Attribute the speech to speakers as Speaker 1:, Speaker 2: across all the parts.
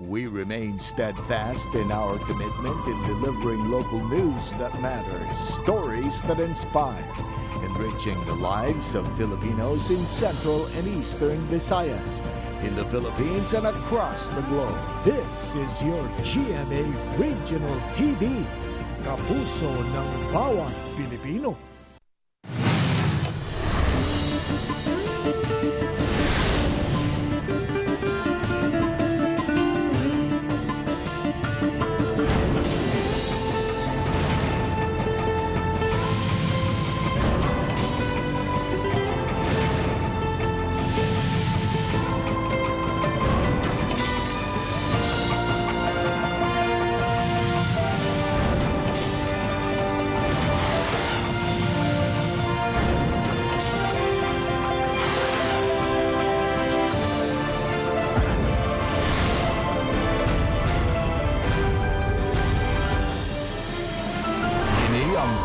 Speaker 1: We remain steadfast in our commitment in delivering local news that matters, stories that inspire, enriching the lives of Filipinos in Central and Eastern Visayas, in the Philippines and across the globe.
Speaker 2: This is your GMA Regional TV, kapuso ng bawat Pilipino.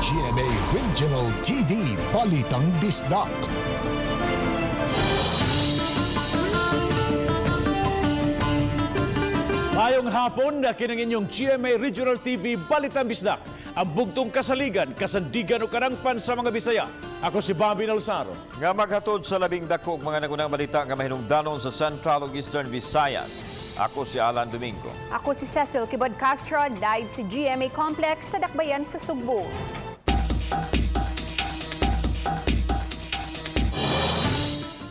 Speaker 1: GMA Regional TV, Balitang Bisdak.
Speaker 3: Mayong hapon na kinang inyong GMA Regional TV, Balitang Bisdak. Ang bugtong kasaligan, kasandigan o karangpan sa mga Bisaya. Ako si Bobby Nalsaro.
Speaker 4: Nga maghatod sa labing dako mga nagunang balita nga mahinungdanon sa Central ug Eastern Visayas. Ako si Alan Domingo.
Speaker 5: Ako si Cecil Kibod Castro, live si GMA Complex sa Dakbayan sa Sugbo.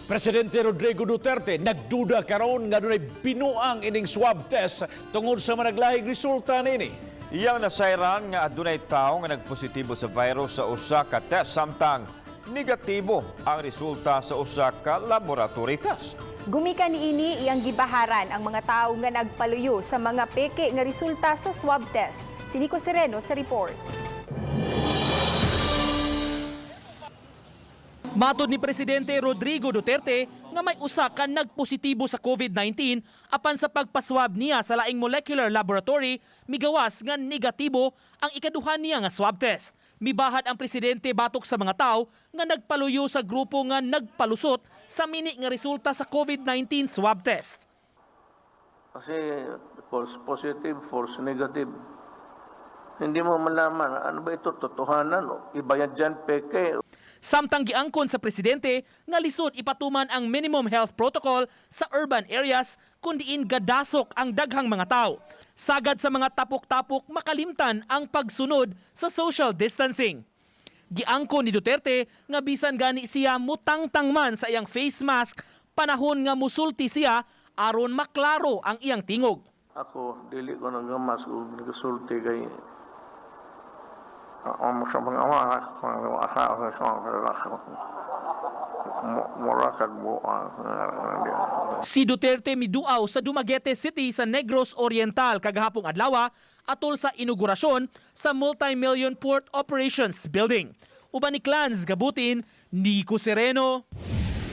Speaker 3: Presidente Rodrigo Duterte nagduda karon nga dunay binuang ining swab test tungod sa managlahing resulta nini.
Speaker 4: Iyang nasayran nga adunay tawo nga nagpositibo sa virus sa usa ka test samtang negatibo ang resulta sa usa ka laboratory test.
Speaker 5: Gumikan niini iyang gibaharan ang mga tawo nga nagpaluyo sa mga peke nga resulta sa swab test. Si Nico Sereno sa report.
Speaker 6: Matod ni Presidente Rodrigo Duterte nga may usa ka nagpositibo sa COVID-19 apan sa pagpaswab niya sa laing molecular laboratory, migawas nga negatibo ang ikaduhan niya nga swab test. Mibahat ang presidente batok sa mga tao nga nagpaluyo sa grupo nga nagpalusot sa mini nga resulta sa COVID-19 swab test.
Speaker 7: Kasi false positive, false negative. Hindi mo malaman ano ba ito totohanan o iba yan dyan peke.
Speaker 6: Samtang giangkon sa presidente nga lisod ipatuman ang minimum health protocol sa urban areas kundiin gadasok ang daghang mga tao. Sagad sa mga tapok-tapok makalimtan ang pagsunod sa social distancing. Giangkon ni Duterte nga bisan gani siya mutangtang man sa iyang face mask panahon nga musulti siya aron maklaro ang iyang tingog.
Speaker 7: Ako dili ko nagamas kung nagasulti kay sa mga
Speaker 6: Si Duterte miduaw sa Dumaguete City sa Negros Oriental kagahapong adlaw atol sa inaugurasyon sa Multi-Million Port Operations Building. Uban ni Clans Gabutin, Nico Sereno,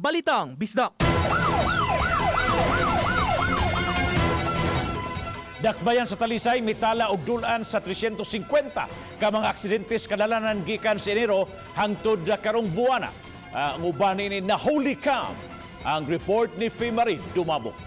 Speaker 6: Balitang Bisdak.
Speaker 3: Dakbayan sa Talisay, mitala og dulan sa 350 ka mga aksidentes kadalanan gikan sa Enero hangtod na karong buwana. Ang uban ini na holy cam. Ang report ni Fimarin Dumabok.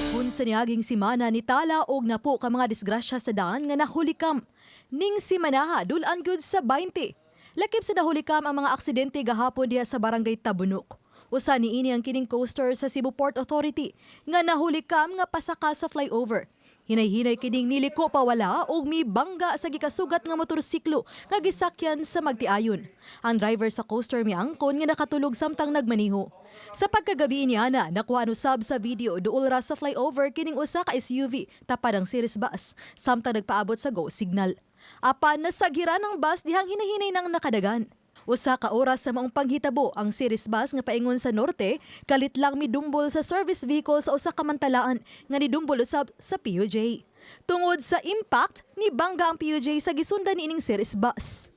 Speaker 8: Kung sa niaging simana ni tala og napo ka mga disgrasya sa daan nga nahulikam. Ning simanaha dulan gyud sa 20. Lakip sa nahulikam ang mga aksidente gahapon diha sa barangay Tabunok. Usa niini ang kining coaster sa Cebu Port Authority nga nahulikam nga pasaka sa flyover. Hinay-hinay kining niliko pawala og mibangga sa gikasugat nga motorsiklo nga gisakyan sa magtiayon. Ang driver sa coaster miangkon nga nakatulog samtang nagmaniho. Sa pagkagabi niya nakuha usab sa video duol ra sa flyover kining usa ka SUV tapad ang series bus samtang nagpaabot sa go signal. Apan nasagiran ang bus dihang hinahinay nang nakadagan. Usa ka oras sa maong panghitabo ang series bus nga paingon sa norte, kalit lang midumbol sa service vehicle sa usa ka mantalaan nga nidumbol usab sa PUJ. Tungod sa impact, nibangga ang PUJ sa gisundan niining series bus.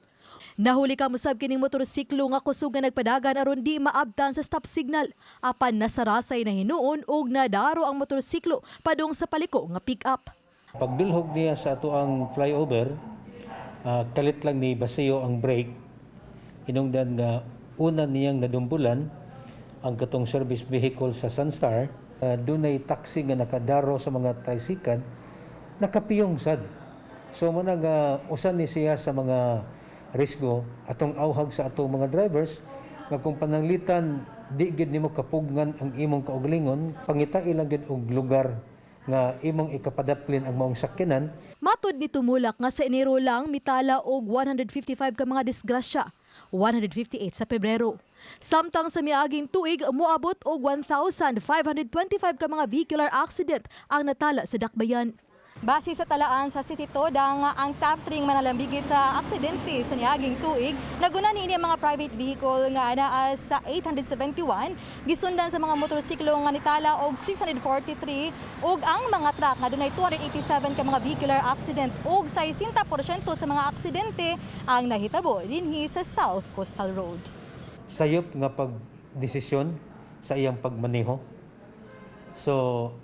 Speaker 8: Nahuli ka musab kining motorsiklo nga kusog nga nagpadagan aron di maabtan sa stop signal. Apan nasarasay na hinuon og nadaro ang motorsiklo padung sa paliko nga pick-up.
Speaker 9: Pagdulhog niya sa ato ang flyover, kalit lang ni basiyo ang brake. Hinungdan nga una niyang nadumbulan ang katong service vehicle sa Sunstar Dunay taxi nga nakadaro sa mga tricycle, nakapiyong sad. So manag usan ni siya sa mga risgo atong awhag sa atong mga drivers nga kung pananglitan di gid nimo kapugngan ang imong kaugalingon, pangita ilang gid og lugar nga imong ikapadaplin ang maong sakyanan.
Speaker 8: Matod ni tumulak nga sa Enero lang mitala og 155 ka mga disgrasya, 158 sa Pebrero. Samtang sa miaging tuig moabot og 1,525 ka mga vehicular accident ang natala sa dakbayan. Base sa talaan sa City Toda nga ang top 3 manalambigit sa aksidente sa niaging tuig, naguna niini ang mga private vehicle nga anaa sa 871, gisundan sa mga motorsiklo nga nitala og 643 ug ang mga truck nga dunay 287 ka mga vehicular accident ug 60% sa mga aksidente ang nahitabo dinhi sa South Coastal Road.
Speaker 9: Sayop nga pagdesisyon sa iyang pagmaneho. So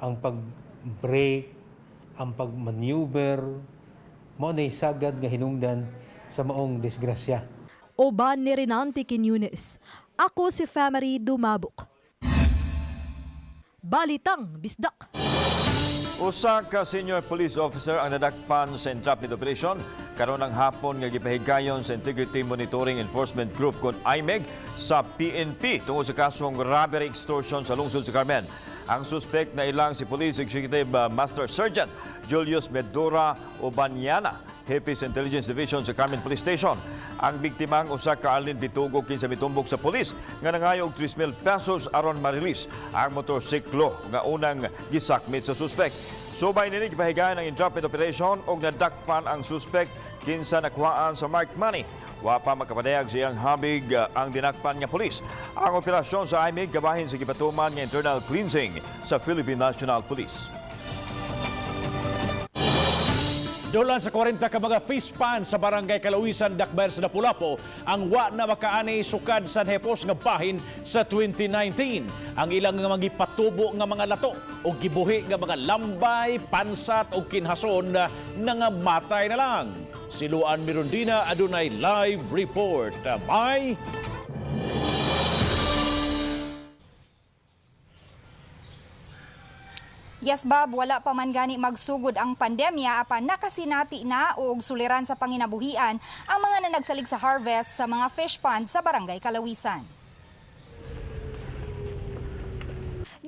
Speaker 9: ang pag-brake, ang pagmaneuver, mao nay sagad nga hinungdan sa maong disgrasya.
Speaker 8: Oban ni Renante Quiñones. Ako si Family Dumabok. Balitang Bisdak.
Speaker 4: Usa ka senior police officer ang nadakpan sa entrapment operation karon ng hapon nga gipahigayon sa Integrity Monitoring Enforcement Group kon IMEG sa PNP tungod sa kasong robbery extortion sa lungsod sa Carmen. Ang suspect na ilang si Police Executive Master Sergeant Julius Medora Obanyana, Hepe sa Intelligence Division sa Carmen Police Station. Ang biktimang usa ka alin bitugog kinsa mitumbok sa pulis nga nangayo og 3,000 pesos aron ma-release ang motorsiklo nga unang gisakmit sa suspect. Subay nini gipahigayon ang entrapment operation og nadakpan ang suspect kinsa nakuhaan sa marked money. Wa pa makapadayag siyang habig ang dinakpan nga pulis. Ang operasyon sa IMEG gabahin sa gipatuman nga internal cleansing sa Philippine National Police.
Speaker 3: Dulan sa 40 ka mga fish pan sa barangay Kalawisan, Dakbayan sa Lapu-Lapu ang wa na makaani sukad sa nahipos nga bahin sa 2019. Ang ilang nga magipatubo nga mga lato o gibuhi nga mga lambay, pansat o kinhason na nangamatay na lang. Si Luan Mirondina adunay live report. Bye!
Speaker 10: Yes, Bob, wala pa man gani magsugod ang pandemya apan nakasinati na og suliran sa panginabuhian ang mga nanagsalig sa harvest sa mga fish pond sa barangay Kalawisan.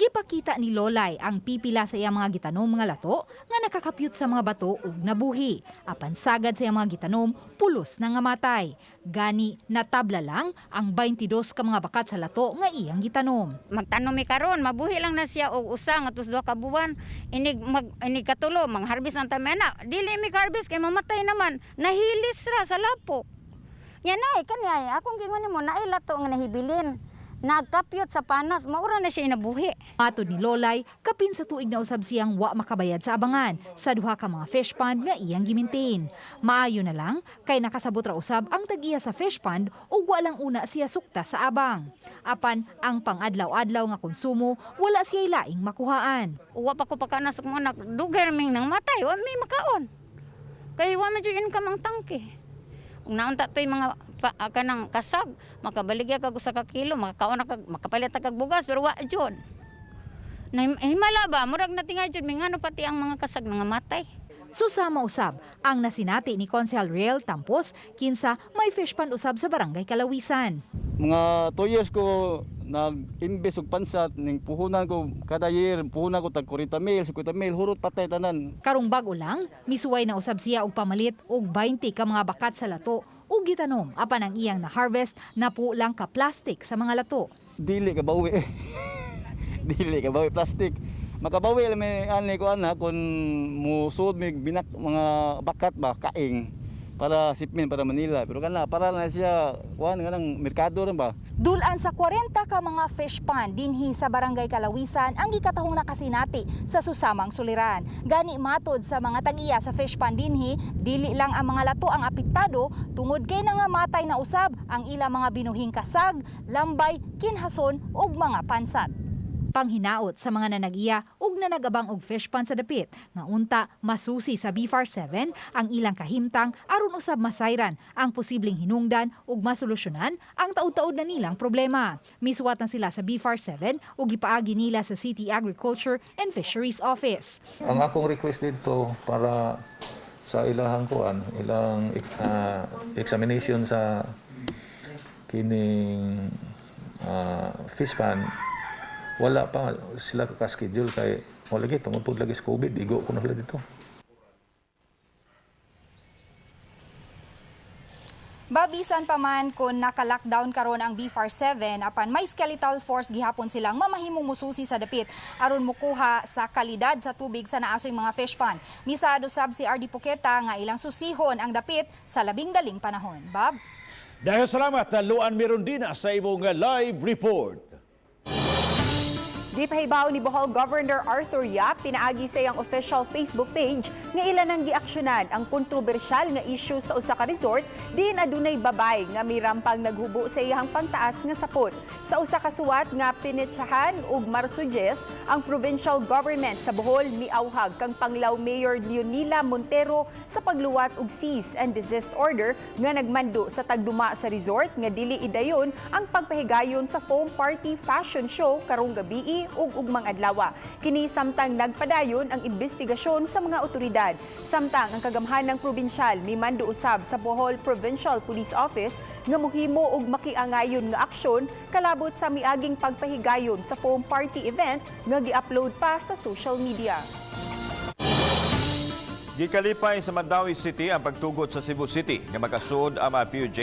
Speaker 10: Gipakita ni Lolay ang pipila sa iyang mga gitanom mga lato nga nakakapyut sa mga bato ug nabuhi. Apan sagad sa iyang mga gitanom, pulos na nga matay. Gani natabla lang ang 22 ka mga bakat sa lato nga iyang gitanom.
Speaker 11: Magtanom mi karon, mabuhi lang na siya og usa nga tus 2 ka buwan. Inig katulo mangharbis ang tamena. Dili mi harvest kay mamatay naman. Nahilis ra sa lapo. Yan ay kani akong gingon mo naay lato nga nahibilin. Nagkapyot sa panas, maura na siya inabuhi.
Speaker 10: Matod ni Lolay, kapin sa tuig na usab siyang wa makabayad sa abangan sa duha ka mga fish pond nga iyang gimintain. Maayo na lang, kay nakasabot ra usab ang tag-iya sa fish pond ug walang una siya sukta sa abang. Apan, ang pang-adlaw-adlaw nga konsumo, wala siya laing makuhaan.
Speaker 11: Uwa pa ko pagkanas kong anak, dugar ming nang matay, wa may makaon. Kaya wa medyo income ang tangke. Kung naunta to'y mga kanang kasag, makabaligya kag usa ka kilo, makakaon kag makapalit kag bugas pero wa jud. Himala ba murag natingay jud mingano pati ang mga kasag nga matay.
Speaker 10: Susama usab ang nasinati ni Consel Real Tampos kinsa may fish pond usab sa barangay Kalawisan.
Speaker 12: Mga 2 years ko nag-invest og pansat ning puhunan ko kada year puhunan ko tag 40,000, 50,000 hurot patay tanan.
Speaker 10: Karong bag-o lang misuway na usab siya og pamalit og 20 ka mga bakat sa lato ug gitanom apan ang iyang na-harvest na po lang ka plastic sa mga lato.
Speaker 12: Dili ka bawi. Dili ka bawi plastic. Makabawi lang may ani ko ana kun musud mig binak mga bakat ba kaing para sipmin para Manila pero kana para na siya kuan nga nang merkado rin ba.
Speaker 10: Dulan sa 40 ka mga fish pond dinhi sa barangay Kalawisan ang gikatahong nakasinati sa susamang suliran. Gani matod sa mga tag-iya sa fish pond dinhi, dili lang ang mga lato ang apektado tungod kay nangamatay na usab ang ilang mga binuhing kasag, lambay, kinhason ug mga pansat. Panghinaot sa mga nanag-iya ug nanagabang og fish pond sa dapit nga unta masusi sa BFAR 7 ang ilang kahimtang aron usab masayran ang posibleng hinungdan ug masolusyonan ang taud-taud na nilang problema. Misuwat na sila sa BFAR 7 ug gipaagi nila sa City Agriculture and Fisheries Office.
Speaker 13: Ang akong request dito para sa ilang examination sa kining fish pond, wala pa sila ka-schedule kay wala lagi tungod lagi sa COVID, igo ko na sila dito.
Speaker 14: Babisan pa man kung naka-lockdown karon ang BFAR 7 apan may skeletal force gihapon silang mamahimong mususi sa dapit aron mukuha sa kalidad sa tubig sa naasoy mga fish pond. Misado sab si RD Puketa nga ilang susihon ang dapit sa labing daling panahon. Bob?
Speaker 3: Dahil salamat, Luan Mirondina sa imong live report.
Speaker 5: Gipahibaw ni Bohol Governor Arthur Yap pinaagi sa iyang official Facebook page nga ilan ang giaksyonan ang kontrobersyal nga issue sa usa ka resort diin adunay babay nga mirampang naghubo sa iyang pangtaas nga sapot. Sa usa ka suwat nga pinetsahan ug Marso 10, ang provincial government sa Bohol miawhag kang Panglaw Mayor Leonila Montero sa pagluwat og cease and desist order nga nagmando sa tagduma sa resort nga dili idayon ang pagpahigayon sa foam party fashion show karong gabii ug ugmang adlaw. Kini samtang nagpadayon ang investigasyon sa mga otoridad. Samtang ang kagamhanang probinsyal mimando usab sa Bohol Provincial Police Office nga mohimo og makiangayon nga aksyon kalabot sa miaging pagpahigayon sa foam party event nga gi-upload pa sa social media.
Speaker 4: Gikalipay sa Mandawi City ang pagtugot sa Cebu City nga makasud ang mga PUJ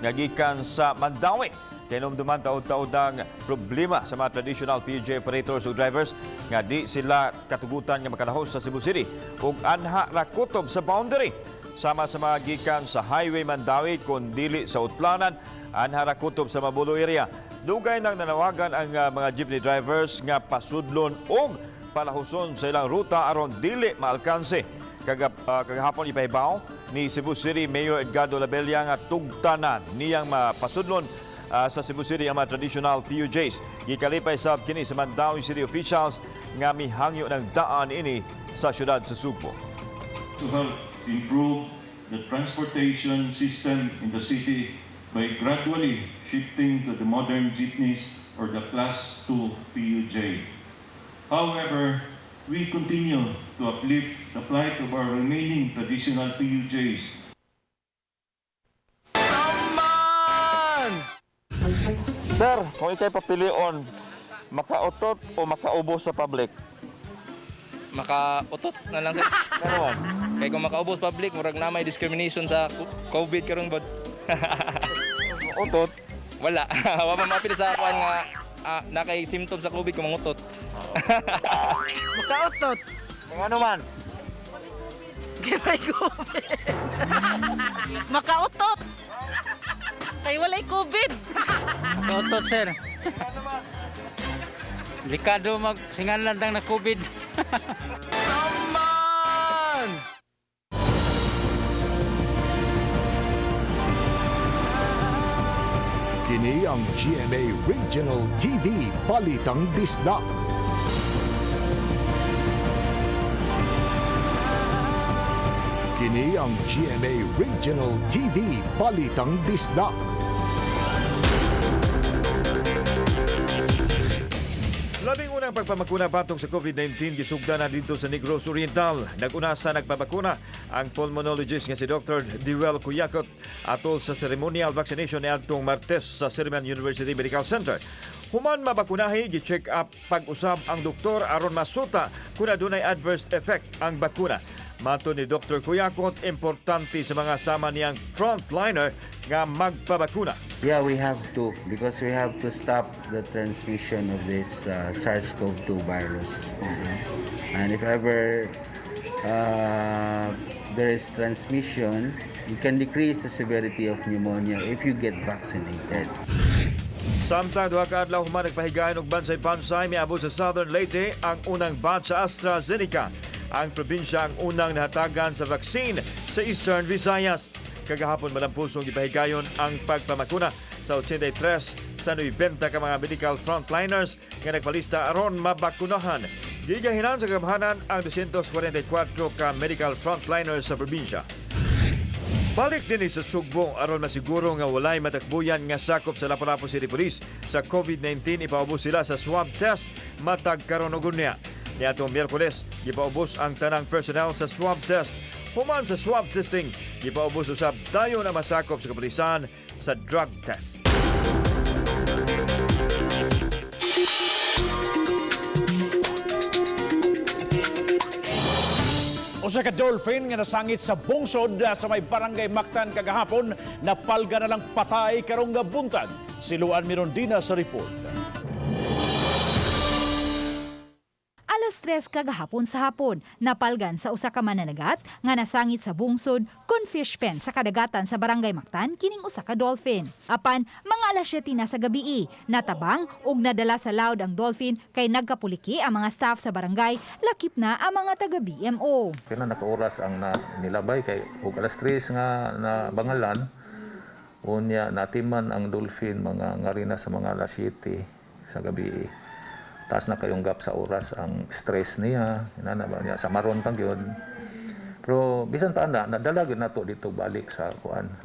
Speaker 4: nga gikan sa Mandawi. Tinumduman taod-taodang problema sa mga traditional PUJ operators o drivers nga di sila katugutan nga makalahos sa Cebu City ug anha ra kutob sa boundary. Sama sa mga gikan sa Highway Mandawi kun dili sa Utlanan, anha ra kutob sa Mabulo area. Dugay nang nanawagan ang mga jeepney drivers nga pasudlon og palahuson sa ilang ruta aron dili maalkanse. Kagahapon ipahibaw ni Cebu City Mayor Edgardo Labella nga tugtanan niyang mapasudlon sa Cebu City ang mga traditional PUJs. Gikalipay sab kini sa Mandawi City officials nga mihangyo ng daan ini sa syudad sa Sugbo.
Speaker 15: To help improve the transportation system in the city by gradually shifting to the modern jeepneys or the Class 2 PUJ. However, we continue to uplift the plight of our remaining traditional PUJs.
Speaker 4: Sir, kung ikay papilion, makautot o makaubos sa public?
Speaker 16: Makautot na lang, sir.
Speaker 4: Ano man?
Speaker 16: Kaya kung makaubos public, murag na may discrimination sa COVID karon ba?
Speaker 4: Utot?
Speaker 16: Wala. Wala mapili sa akuan nga nakay symptoms sa COVID kung mangutot.
Speaker 6: Makautot.
Speaker 4: Ano man?
Speaker 6: May COVID. Makautot. Kay walay COVID.
Speaker 17: Makautot, sir. Delikado magsingalan lang na COVID.
Speaker 3: Naman!
Speaker 2: Kini ang GMA Regional TV Balitang Bisdak. Kini ang GMA Regional TV Balitang Bisdak.
Speaker 4: Labing unang pagpamakuna patong sa COVID-19 gisugda na dito sa Negros Oriental. Naguna sa nagpabakuna ang pulmonologist nga si Dr. Dewell Cuyacot atol sa ceremonial vaccination ni adtong Martes sa Siriman University Medical Center. Human mabakunahi, gi-check up pag-usab ang doktor aron masuta kung adunay adverse effect ang bakuna. Mato ni Dr. Cuyacot, importante sa mga sama niyang frontliner nga magpabakuna.
Speaker 18: Yeah, we have to because we have to stop the transmission of this SARS-CoV-2 virus. And if ever there is transmission, you can decrease the severity of pneumonia if you get vaccinated.
Speaker 4: Samtang duha ka adlaw human nagpahigayon og bansay-bansay miabot sa Southern Leyte ang unang batch sa AstraZeneca. Ang probinsya ang unang nahatagan sa vaccine sa Eastern Visayas. Kagahapon malampusong gipahigayon ang pagpamakuna sa 83 sa 90 ka mga medical frontliners nga nagpalista aron mabakunahan. Gigahinan sa gamhanan ang 244 ka medical frontliners sa probinsya. Balik din sa sugbong aron masiguro nga walay matakbuyan nga sakop sa Lapu-Lapu City Police sa COVID-19 ipaubos sila sa swab test matag karon ug unya. Niadtong Miyerkules, gipaubos ang tanang personnel sa swab test. Human sa swab testing, gipaubos usab dayon na masakop sa kapulisan sa drug test.
Speaker 3: Usa ka dolphin nga nasangit sa bungsod sa may barangay Mactan kagahapon, napalga na lang patay karong buntag. Siluan Mirondina sa report.
Speaker 10: Alas 3 kagahapon sa hapon, napalgan sa usa ka mananagat nga nasangit sa bungsod kun fish pen sa kadagatan sa barangay Mactan kining usa ka dolphin. Apan mga alas 7 na sa gabii, natabang ug nadala sa laod ang dolphin kay nagkapuliki ang mga staff sa barangay, lakip na ang mga taga BMO.
Speaker 13: Kaya nakauras ang nilabay kay ug alas 3 nga na bangalan unya natiman ang dolphin mga ngarina sa mga alas 7 sa gabi. Taas na kayong gap sa oras ang stress niya, inanaba niya sa maron pang yun. Pero bisan pa nadala gyud nato dito balik sa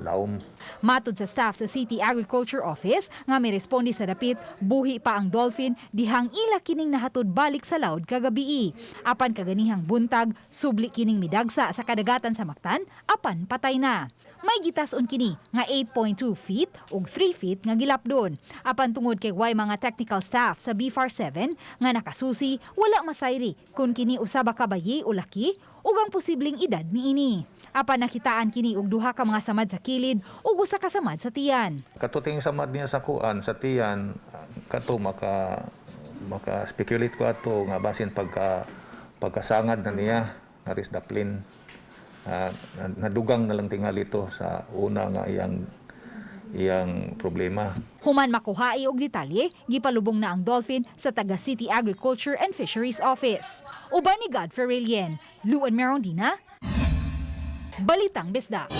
Speaker 13: laom.
Speaker 10: Matod sa staff sa City Agriculture Office nga may responde sa dapit, buhi pa ang dolphin dihang ila kining nahatod balik sa laod kagabii. Apan kaganihang buntag, subli kining midagsa sa kadagatan sa Mactan, apan patay na. May gitason kini nga 8.2 feet ug 3 feet nga gilapdon. Apan tungod kay way mga technical staff sa BFAR 7 nga nakasusi, wala masayri kung kini usaba ka bayi o laki ug ang posibleng edad niini. Apan nakitaan kini og duha ka mga samad sa kilid ug usa ka samad sa tiyan.
Speaker 13: Katuting samad niya sa sa tiyan kato maka speculate ko ato nga basin pagkasangad na niya nga risdaplin. Nadugang na lang tingali ito sa una nga iyang problema.
Speaker 10: Human makuhai og detalye, gipalubong na ang dolphin sa taga City Agriculture and Fisheries Office. Uban ni God Ferrelien, Luan Merondina, Balitang Bisdak.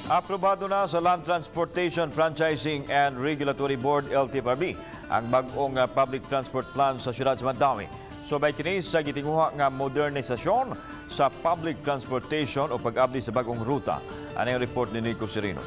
Speaker 4: Aprobado na sa Land Transportation Franchising and Regulatory Board LTFRB ang bag-ong public transport plan sa siyudad sa Mandawi. Subay kini sa gitinguha nga modernisasyon sa public transportation o pag-abli sa bagong ruta. Ano yung report ni Nico Serino?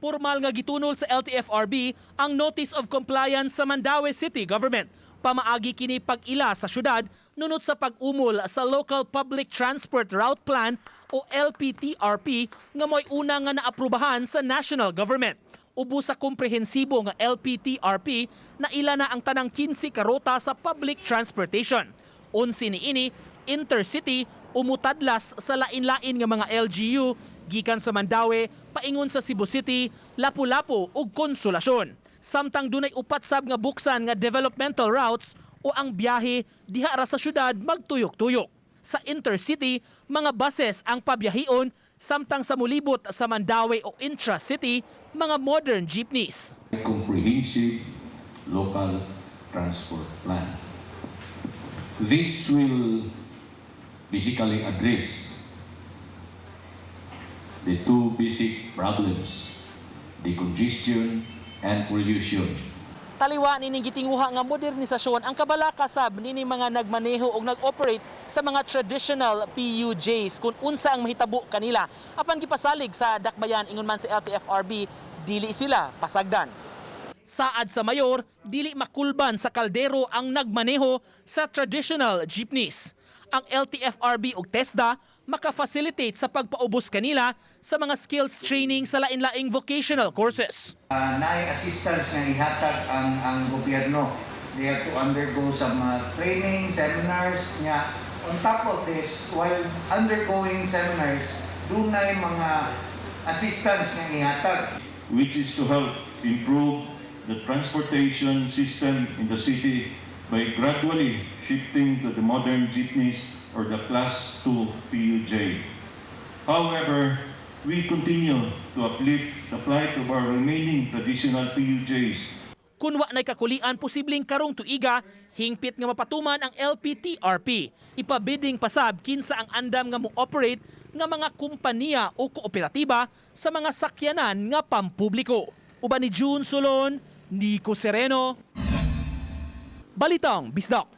Speaker 6: Formal nga gitunol sa LTFRB ang Notice of Compliance sa Mandaue City Government. Pamaagi kini pag-ila sa syudad nunot sa pag-umol sa Local Public Transport Route Plan o LPTRP nga mo'y una nga naaprubahan sa national government. Ubo sa komprehensibo nga LPTRP na ila na ang tanang 15 ka rota sa public transportation. Unsi niini, intercity umutadlas sa lain-lain nga mga LGU gikan sa Mandaue paingon sa Cebu City, Lapu-Lapu ug Konsolasyon. Samtang dunay upat sab nga buksan nga developmental routes o ang biyahe diha ra sa syudad magtuyok-tuyok. Sa intercity, mga buses ang pabiyahion samtang sa mulibot sa Mandaue o intra-city, mga modern jeepneys.
Speaker 19: Comprehensive local transport plan. This will basically address the two basic problems, the congestion and pollution.
Speaker 6: Taliwa nining gitinguha nga modernisasyon ang kabalakasab nini mga nagmaneho o nag-operate sa mga traditional PUJs kung unsa ang mahitabo kanila. Apan gipasalig sa dakbayan ingon man sa LTFRB, dili sila pasagdan. Saad sa mayor, dili makulban sa kaldero ang nagmaneho sa traditional jeepneys. Ang LTFRB ug TESDA maka-facilitate sa pagpaubos kanila sa mga skills training sa lain-laing vocational courses.
Speaker 20: Naay assistance nga ihatag ang gobyerno. They have to undergo some training, seminars nga. On top of this, while undergoing seminars, dunay mga assistance nga ihatag.
Speaker 15: Which is to help improve the transportation system in the city by gradually shifting to the modern jeepneys or the Class 2 PUJ. However, we continue to uplift the plight of our remaining traditional PUJs.
Speaker 6: Kung wa na'y kakulian posibleng karong tuiga, hingpit nga mapatuman ang LPTRP. Ipabiding pasab kinsa ang andam nga mo-operate nga mga kumpanya o kooperatiba sa mga sakyanan nga pampubliko. Uban ni June Solon, Nico Sereno, Balitang Bisdak.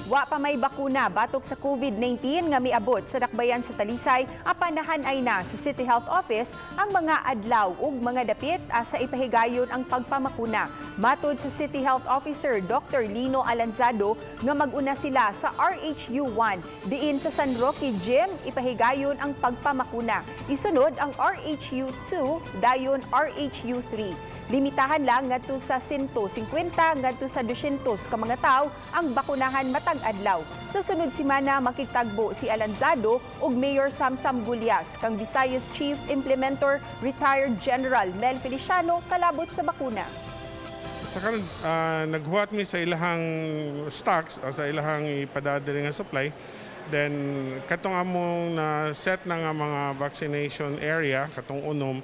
Speaker 5: Wa pa may bakuna batok sa COVID-19 nga miabot sa dakbayan sa Talisay, apanahan ay na sa City Health Office ang mga adlaw ug mga dapit sa ipahigayon ang pagpamakuna. Matod sa City Health Officer Dr. Lino Alanzado nga maguna sila sa RHU1 diin sa San Roque Gym ipahigayon ang pagpamakuna. Isunod ang RHU2 dayon RHU3. Limitahan lang ngadto sa 150 ngadto sa 200 ka mga tawo ang bakunahan matag adlaw. Sa sunod semana makitagbo si Alanzado ug Mayor Samsam Gulyas kang Visayas Chief Implementor Retired General Mel Feliciano kalabot sa bakuna.
Speaker 21: Sa karon naghuwat mi sa ilahang stocks o sa ilahang ipadadiri nga supply. Then katong among na set na nga mga vaccination area katong unom.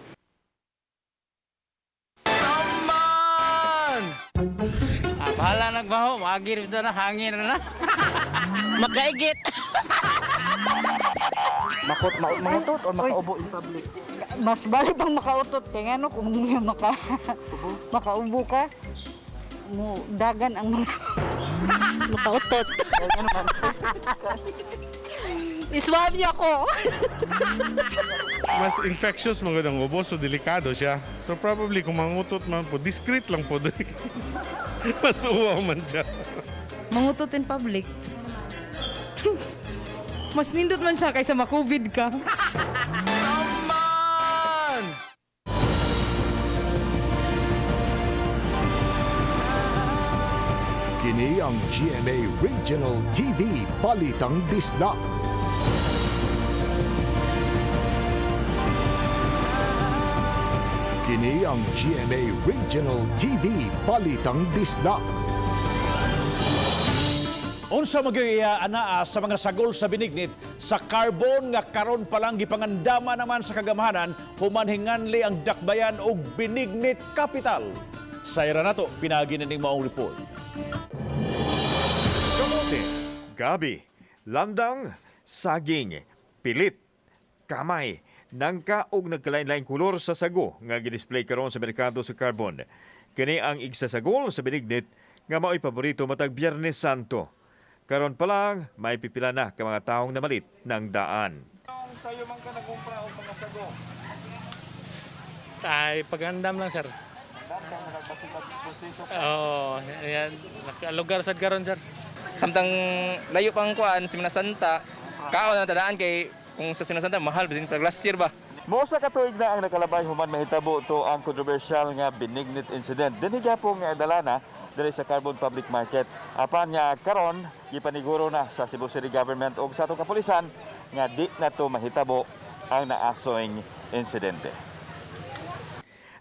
Speaker 17: Bahala nagbaho, magir ito na, hangin na. Makaigit.
Speaker 22: Mangutot o makaubo in public? Mas bali pang makautot. Kaya nga kung makaubo ka, dagan ang mga makautot. Iswab niya ako.
Speaker 21: Mas infectious mga ng ubo, so delikado siya. So probably kung mangutot man po, discreet lang po. Mas uwaw man siya.
Speaker 23: Mangutot in public. Mas nindot man siya kaysa ma-COVID ka.
Speaker 2: Kini ang GMA Regional TV Balitang Bisdak. Kini ang GMA Regional TV Balitang Bisdak.
Speaker 3: Unsa magyaya anaa sa mga sagol sa binignit sa carbon nga karon pa lang gipangandama naman sa kagamahanan human hinganli ang dakbayan og binignit capital. Sayra nato pinagi ning maong report.
Speaker 4: Kamote, gabi, landang, saging, pilit, kamay, nangka og nagkalain-laing kulor sa sago nga gidisplay karon sa merkado sa carbon. Kini ang igsasagol sa binignit nga mao'y paborito matag Biernes Santo. Karon pa lang, may pipila na ka mga taong namalit ng daan.
Speaker 12: Sa'yo man ka nagumpra o mga sago?
Speaker 17: Ay, pagandam lang, sir. Oo, yan. Lugar sa karon, sir.
Speaker 16: Samtang layo pang kuan, Semana Santa, kaon na tadaan kay kung sa Semana Santa, mahal bisin pag last year ba?
Speaker 4: Mao sa katuig na ang nakalabay human mahitabo to ang controversial nga benignit incident. Dinhi gyapon nga adala na diri sa Carbon Public Market. Apan nga karon gipaniguro na sa Cebu City Government ug sa atong kapulisan nga di na to mahitabo ang naasoing insidente.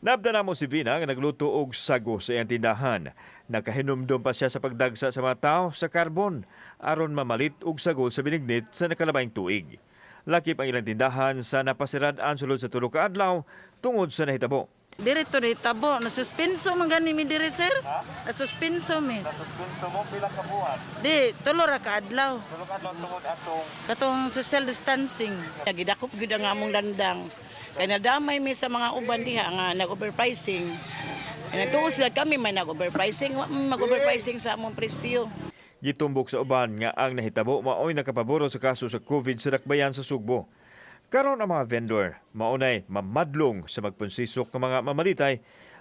Speaker 4: Nabda na mo si Vina nga nagluto og sago sa iyang tindahan. Nakahinumdum pa siya sa pagdagsa sa mga tao sa carbon aron mamalit og sago sa binignit sa nakalabayng tuig. Lakip ang ilang tindahan sa napasirad-an sulod sa tulo ka adlaw tungod sa nahitabo.
Speaker 22: Direto ni tabo, nasuspenso man gani mi dire sir. Nasuspenso mi.
Speaker 4: Nasuspenso mo pila ka buwan?
Speaker 22: Di, tulo ra ka adlaw.
Speaker 4: Tulo ka adlaw tungod atong
Speaker 22: Katong social distancing. Nagidakop gid ang among landang. Kay nadamay mi sa mga uban diha nga nag-overpricing. Nagtuo sila kami may nag-overpricing, mag-overpricing sa among presyo.
Speaker 4: Gitumbok sa uban nga ang nahitabo mao'y nakapaboro sa kaso sa COVID sa dakbayan sa Sugbo. Karon ang mga vendor maunay mamadlong sa magpunsisok ng mga mamalitay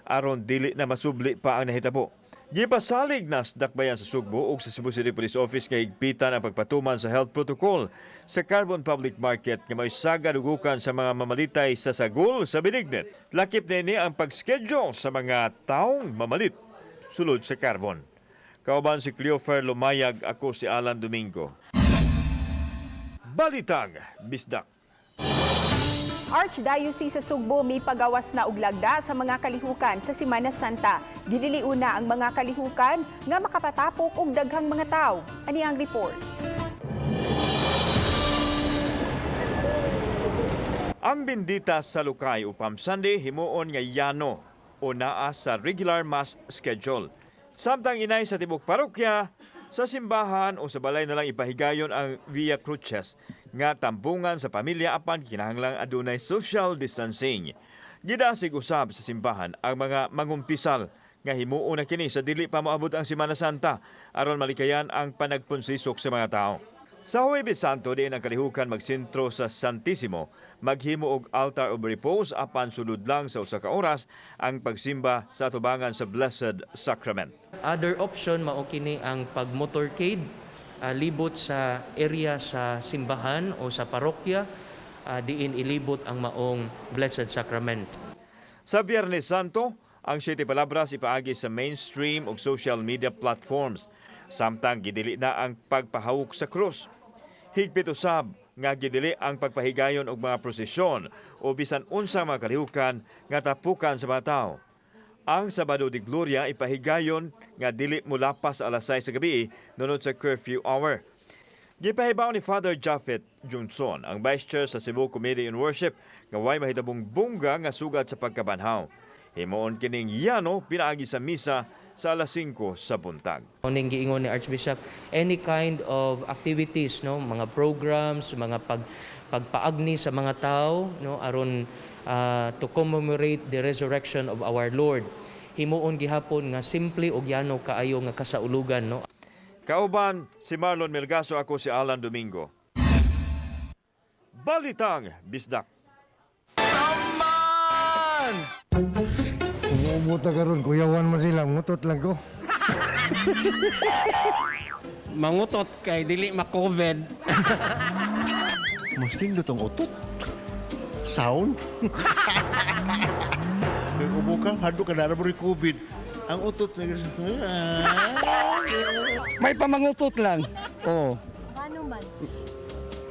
Speaker 4: aron dili na masubli pa ang nahitabo. Gipasalig na sa dakbayan sa Sugbo ug sa Cebu City Police Office nga higpitan ang pagpatuman sa health protocol sa Carbon Public Market nga may sagadugukan sa mga mamalitay sa sagol sa binignit. Lakip nini ang pag-schedule sa mga taong mamalit sulod sa carbon. Kauban si Cleofer Lumayag, ako si Alan Domingo. Balitang Bisdak.
Speaker 5: Archdiocese sa Sugbo may pagawas na og lagda sa mga kalihukan sa Semana Santa. Giniliuna ang mga kalihukan nga makapatapok og daghang mga tawo. Ani ang report.
Speaker 4: Ang bindita sa Lukay upam Sunday himuon nga yano o naa sa regular mass schedule. Samtang inay sa tibok parokya, sa simbahan o sa balay na lang ipahigayon ang Via Cruces nga tampungan sa pamilya apan kinahanglang adunay social distancing. Gidasig usab sa simbahan ang mga mangumpisal nga himuo na kini sa dili pa moabot ang Semana Santa aron malikayan ang panagpunsisok sa mga tao. Sa Huwebes Santo diin ang kalihukan magsentro sa Santissimo, maghimo og altar of repose apan sulod lang sa usa ka oras ang pagsimba sa atubangan sa Blessed Sacrament.
Speaker 6: Other option mao kini ang pag-motorcade libot sa area sa simbahan o sa parokya diin ilibot ang maong Blessed Sacrament.
Speaker 4: Sa Biernes Santo, ang 7 palabras ipaagi sa mainstream ug social media platforms. Samtang gidili na ang pagpahawok sa krus. Higpit usab nga gidili ang pagpahigayon og mga prosesyon o bisan unsa mga kalihukan nga tapukan sa mga tao. Ang Sabado de Gloria ipahigayon nga dili mulapas alas 6 sa gabi nunod sa curfew hour. Gipahibaw ni Father Japheth Johnson, ang Vice Chair sa Cebu Committee on Worship, nga way mahitabong bungga nga sugat sa pagkabanhaw. Himuon kining yano pinaagi sa misa sa alas 5 sa buntag.
Speaker 6: Uning giingon ni Archbishop, any kind of activities, no, mga programs, mga pagpaagni sa mga tao, no, aron to commemorate the resurrection of our Lord. Himuon gihapon nga simple ug yano kaayo nga kasaulugan, no.
Speaker 4: Kauban si Marlon Melgaso, ako si Alan Domingo. Balitang Bisdak. Saman!
Speaker 1: Umubot na karon, kuyawan man sila, ngutot lang ko.
Speaker 17: Mangutot kay dili ma-COVID.
Speaker 1: Mas tindot ang utot. Sound? Nag-ubo ka, hado ka na rin COVID. Ang utot na may pamangutot lang. Oo.
Speaker 8: Paano man?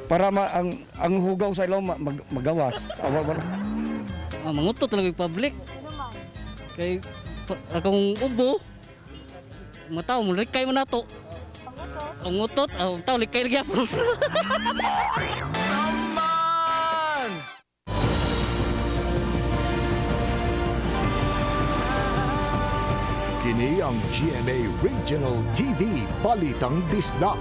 Speaker 1: Para ang hugaw sa ilaw magawas.
Speaker 17: Mangutot lang yung public. Kay akong ubo, mataw mo likay mo nato. Ang utot, taw likay lagi ako.
Speaker 4: Saman!
Speaker 2: Kini ang GMA Regional TV Balitang Bisdak.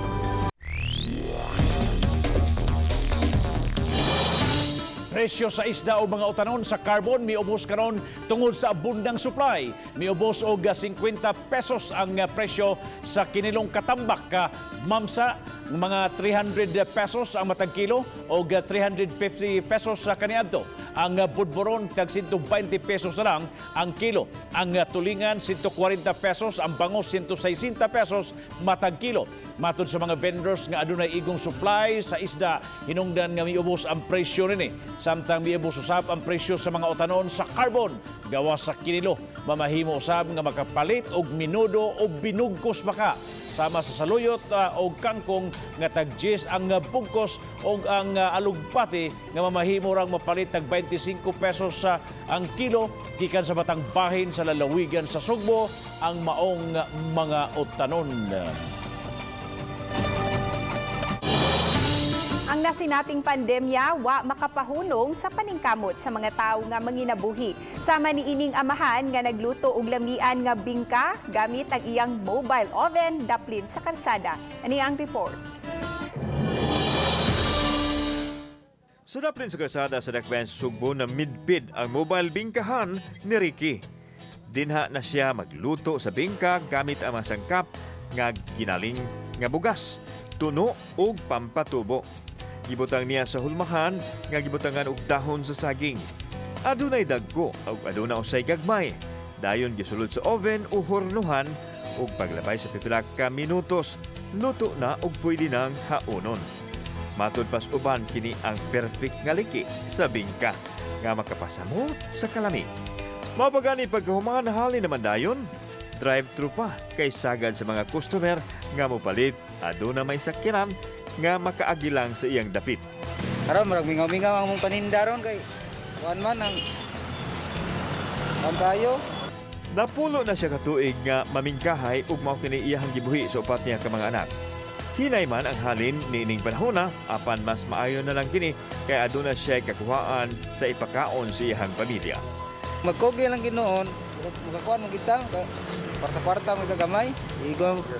Speaker 3: Presyo sa isda o mga utanon sa carbon miubos karon tungod sa abundang supply. Miubos og 50 pesos ang presyo sa kinilong katambak. Mamsa mga 300 pesos ang matag kilo o 350 pesos sa kaniadto. Ang budboron tag 120 pesos na lang ang kilo. Ang tulingan 140 pesos, ang bangos 160 pesos matag kilo. Matod sa mga vendors nga adunay igong supply sa isda, hinungdan nga miubos ang presyo nini. Samtang miubos usab ang presyo sa mga utanon sa carbon gawas sa kinilo. Mamahimo usab nga makapalit og minudo o binugkos baka sama sa saluyot o kangkong nga tag 10 ang bugkos o ang alugpati nga mamahimo rang mapalit tag 25 pesos sa ang kilo gikan sa batang bahin sa lalawigan sa Sugbo ang maong mga utanon.
Speaker 5: Ang nasinating pandemya wa makapahunong sa paningkamot sa mga tao nga manginabuhi. Sama ni ining amahan nga nagluto og lamian nga bingka gamit ang iyang mobile oven daplin sa kalsada. Ani ang report.
Speaker 4: Sa daplin sa kalsada sa Dakbayan sa Sugbo na midpid ang mobile bingkahan ni Ricky. Dinha na siya magluto sa bingka gamit ang mga sangkap nga ginaling nga bugas, tuno ug pampatubo. Gibutang niya sa hulmahan nga gibutangan og dahon sa saging. Adunay dagko ug aduna usay gagmay. Dayon gisulod sa oven o hornuhan ug paglabay sa pipila ka minutos, luto na ug pwede nang haunon. Matud pas uban kini ang perfect nga liki sa bingka nga makapasamot sa kalamig. Mapagani pagkahumangan halin naman dayon, drive-thru pa kay sagad sa mga customer nga mopalit aduna may sakyanan nga makaagilang sa iyang dapit.
Speaker 12: Karon murag mingaw-mingaw ang mong paninda ron kay kuan man ang kayo.
Speaker 4: Napulo na siya katuig nga mamingkahay ug mao kini iyang gibuhi sa upat niya ka mga anak. Hinay man ang halin niining panahona apan mas maayo na lang kini kay aduna siya kakuhaan sa ipakaon sa iyang pamilya.
Speaker 12: Magkogi lang ginoon, makakuan mo kita, kwarta-kwarta mo gamay,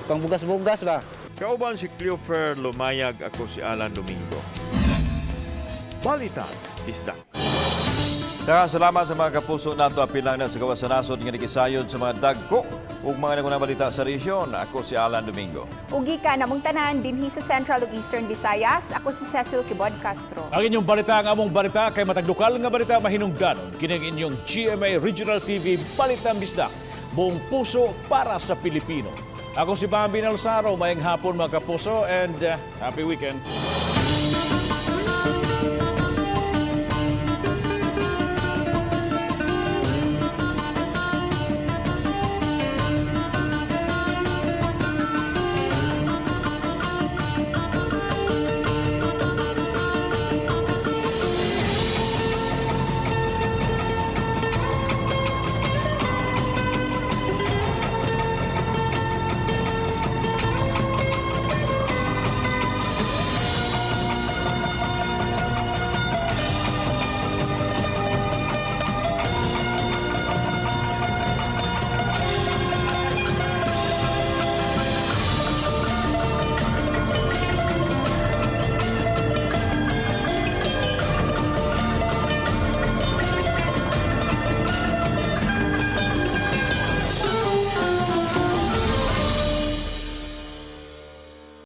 Speaker 12: pang bugas-bugas ba.
Speaker 4: Kauban si Cleofer Lumayag, ako si Alan Domingo. Balitang Bisdak. Salamat sa mga kapuso nato apilang na sa gawas sa nasod nga nakisayon sa mga dagkong ug mga nagunang balita sa rehiyon. Ako si Alan Domingo.
Speaker 5: Ugi ka namong tanan dinhi sa Central ug Eastern Visayas. Ako si Cecil Kibod Castro.
Speaker 3: Ang inyong balita, ang among balita kay matagdukal nga balita mahinungdanon. Kining inyong GMA Regional TV Balitang Bisdak. Buong puso para sa Pilipino. Ako si Bambi Nalsaro, mayang hapon mga kapuso and happy weekend.